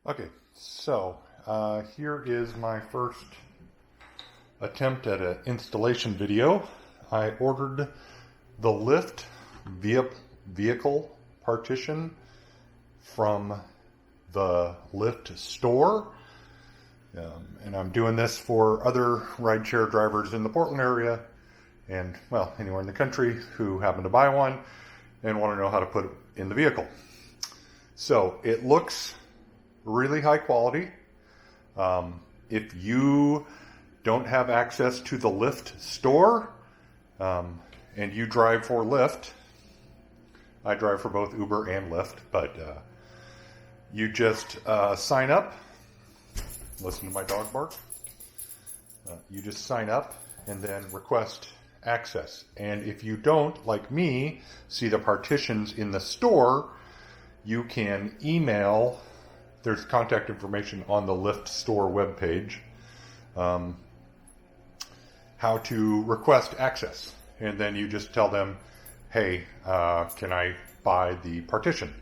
Okay, so here is my first attempt at an installation video. I ordered the lift vehicle partition from the lift store. And I'm doing this for other rideshare drivers in the Portland area and, well, anywhere in the country who happen to buy one and want to know how to put it in the vehicle. So it looks really high quality. If you don't have access to the Lyft store and you drive for Lyft, I drive for both Uber and Lyft, but you just sign up. Listen to my dog bark. You just sign up and then request access. And if you don't, like me, see the partitions in the store, you can email. There's contact information on the Lyft store webpage, how to request access. And then you just tell them, hey, can I buy the partition?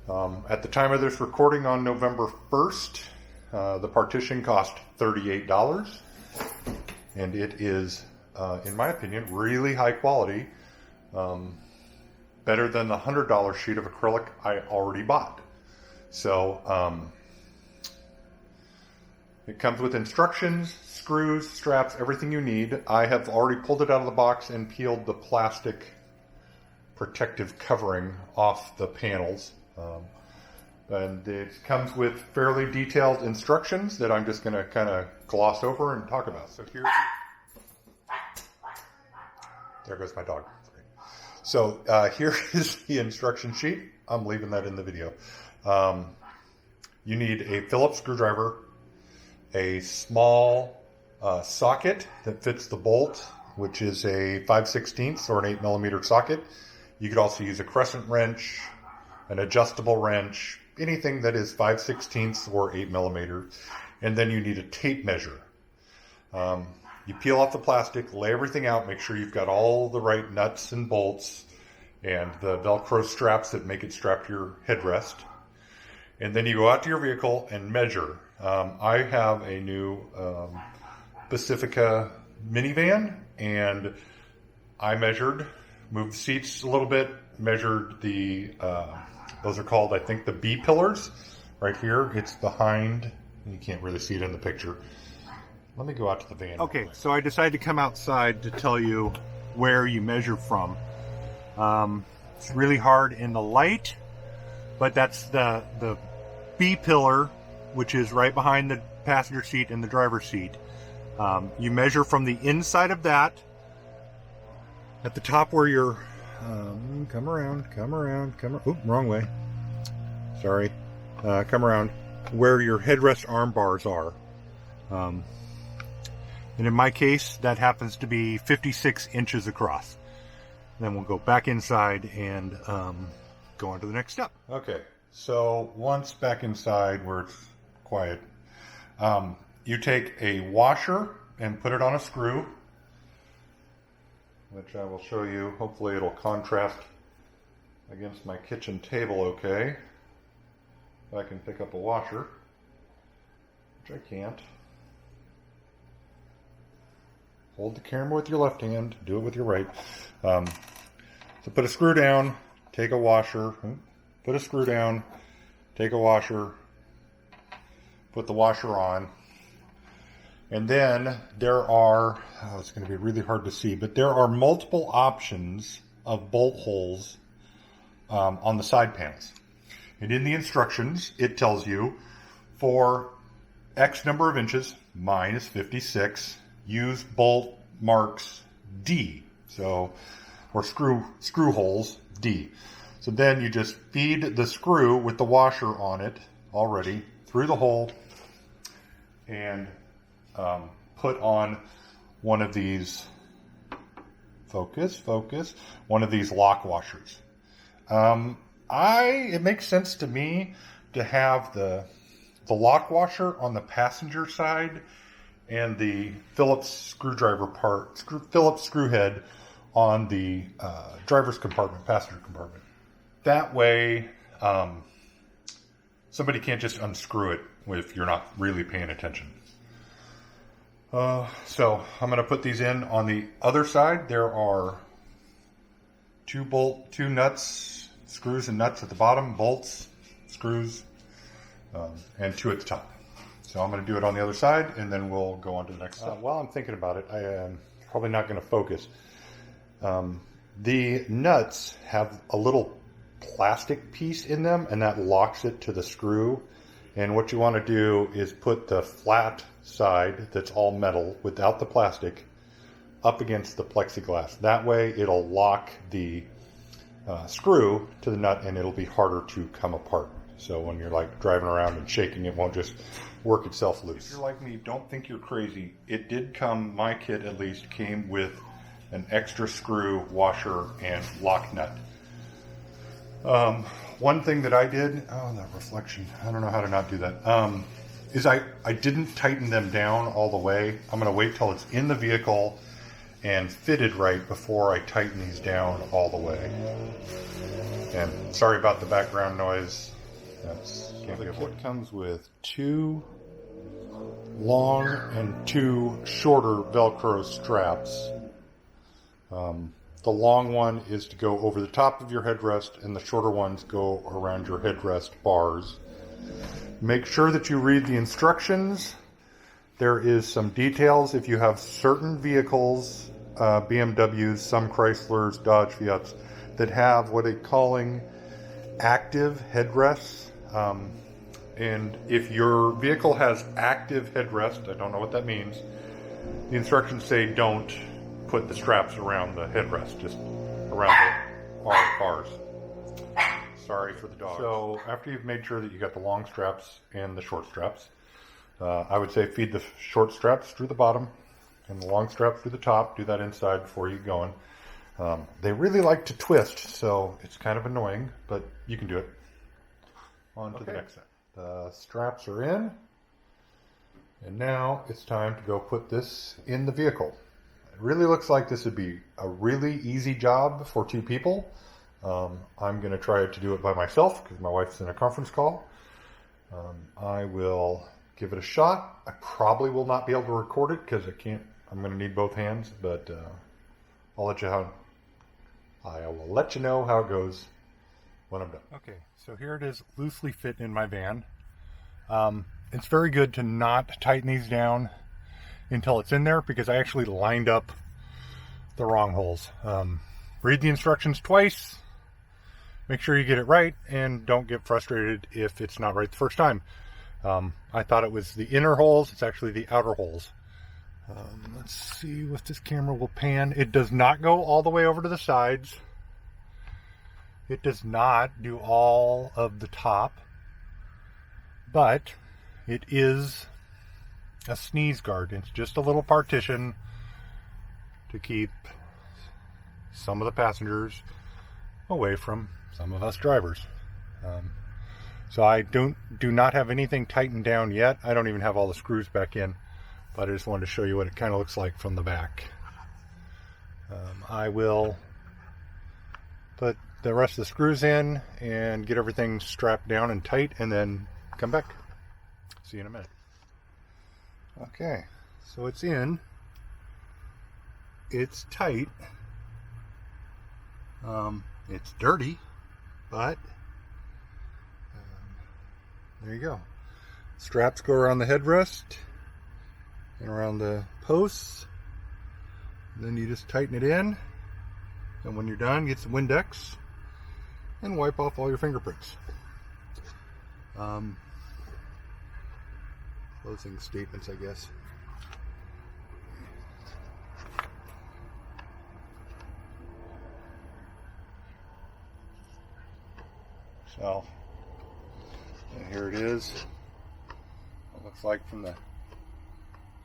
At the time of this recording on November 1st, the partition cost $38. And it is, in my opinion, really high quality. Better than the $100 sheet of acrylic I already bought. So it comes with instructions, screws, straps, everything you need. I have already pulled it out of the box and peeled the plastic protective covering off the panels. And it comes with fairly detailed instructions that I'm just going to kind of gloss over and talk about. So there goes my dog. So here is the instruction sheet. I'm leaving that in the video. You need a Phillips screwdriver, a small socket that fits the bolt, which is a 5/16 or an 8mm socket. You could also use a crescent wrench, an adjustable wrench, anything that is 5/16 or 8mm. And then you need a tape measure. You peel off the plastic, lay everything out, make sure you've got all the right nuts and bolts and the Velcro straps that make it strap to your headrest. And then you go out to your vehicle and measure. I have a new Pacifica minivan, and I measured, moved the seats a little bit, measured the, those are called, I think, the B pillars. Right here, it's behind, you can't really see it in the picture. Let me go out to the van. Okay, so I decided to come outside to tell you where you measure from. It's really hard in the light, but that's the B pillar, which is right behind the passenger seat and the driver's seat. You measure from the inside of that at the top where you're, come around, oop, wrong way. Sorry. Come around where your headrest arm bars are. And in my case, that happens to be 56 inches across. Then we'll go back inside and go on to the next step. Okay, so once back inside where it's quiet, you take a washer and put it on a screw, which I will show you. Hopefully it'll contrast against my kitchen table okay. If I can pick up a washer, which I can't. Hold the camera with your left hand, do it with your right. So put a screw down, take a washer, put a screw down, take a washer, put the washer on. And then there are, it's going to be really hard to see, but there are multiple options of bolt holes on the side panels. And in the instructions, it tells you for X number of inches, mine is 56, use bolt marks D, so, or screw holes D. So then you just feed the screw with the washer on it already through the hole and put on one of these, focus, one of these lock washers. It makes sense to me to have the lock washer on the passenger side and the Phillips screwdriver Phillips screw head on the driver's compartment, passenger compartment. That way, somebody can't just unscrew it if you're not really paying attention. So I'm going to put these in on the other side. There are two nuts, screws and nuts at the bottom, bolts, screws, and 2 at the top. So I'm going to do it on the other side, and then we'll go on to the next step. While I'm thinking about it, I am probably not going to focus. The nuts have a little plastic piece in them, and that locks it to the screw. And what you want to do is put the flat side that's all metal without the plastic up against the plexiglass. That way it'll lock the screw to the nut, and it'll be harder to come apart. So when you're like driving around and shaking, it won't just work itself loose. If you're like me, don't think you're crazy. It did come, my kit at least, came with an extra screw, washer, and lock nut. One thing that I did, oh, that reflection, I don't know how to not do that, is I didn't tighten them down all the way. I'm going to wait till it's in the vehicle and fitted right before I tighten these down all the way. And sorry about the background noise. The kit comes with 2 long and 2 shorter Velcro straps. The long one is to go over the top of your headrest, and the shorter ones go around your headrest bars. Make sure that you read the instructions. There is some details. If you have certain vehicles, BMWs, some Chryslers, Dodge, Fiats, that have what they're calling active headrests. And if your vehicle has active headrest, I don't know what that means, the instructions say don't put the straps around the headrest, just around the bars. Sorry for the dog. So after you've made sure that you got the long straps and the short straps, I would say feed the short straps through the bottom and the long straps through the top. Do that inside before you get going. They really like to twist, so it's kind of annoying, but you can do it. On to the next set. The straps are in, and now it's time to go put this in the vehicle. It really looks like this would be a really easy job for 2 people. I'm going to try to do it by myself because my wife's in a conference call. I will give it a shot. I probably will not be able to record it because I'm going to need both hands, but I will let you know how it goes when I'm done. Okay, so here it is, loosely fit in my van. It's very good to not tighten these down until it's in there because I actually lined up the wrong holes. Read the instructions twice, make sure you get it right, and don't get frustrated if it's not right the first time. I thought it was the inner holes, it's actually the outer holes. Let's see what this camera will pan. It does not go all the way over to the sides. It does not do all of the top, but it is a sneeze guard. It's just a little partition to keep some of the passengers away from some of us drivers. So I do not have anything tightened down yet. I don't even have all the screws back in, but I just wanted to show you what it kind of looks like from the back. I will put the rest of the screws in and get everything strapped down and tight, and then come back. See you in a minute. Okay, so it's in. It's tight. It's dirty, but there you go. Straps go around the headrest and around the posts. And then you just tighten it in, and when you're done, get some Windex and wipe off all your fingerprints. Closing statements, I guess. So, and here it is. It looks like from the,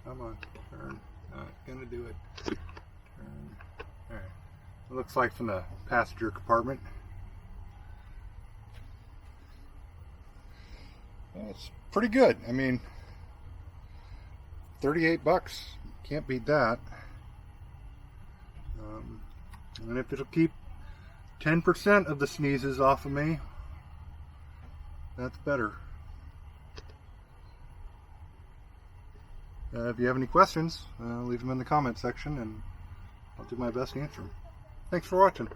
come on, turn, not gonna do it. Turn, all right. It looks like from the passenger compartment. It's pretty good. I mean, $38, can't beat that. And if it'll keep 10% of the sneezes off of me, that's better. If you have any questions, leave them in the comment section and I'll do my best to answer them. Thanks for watching.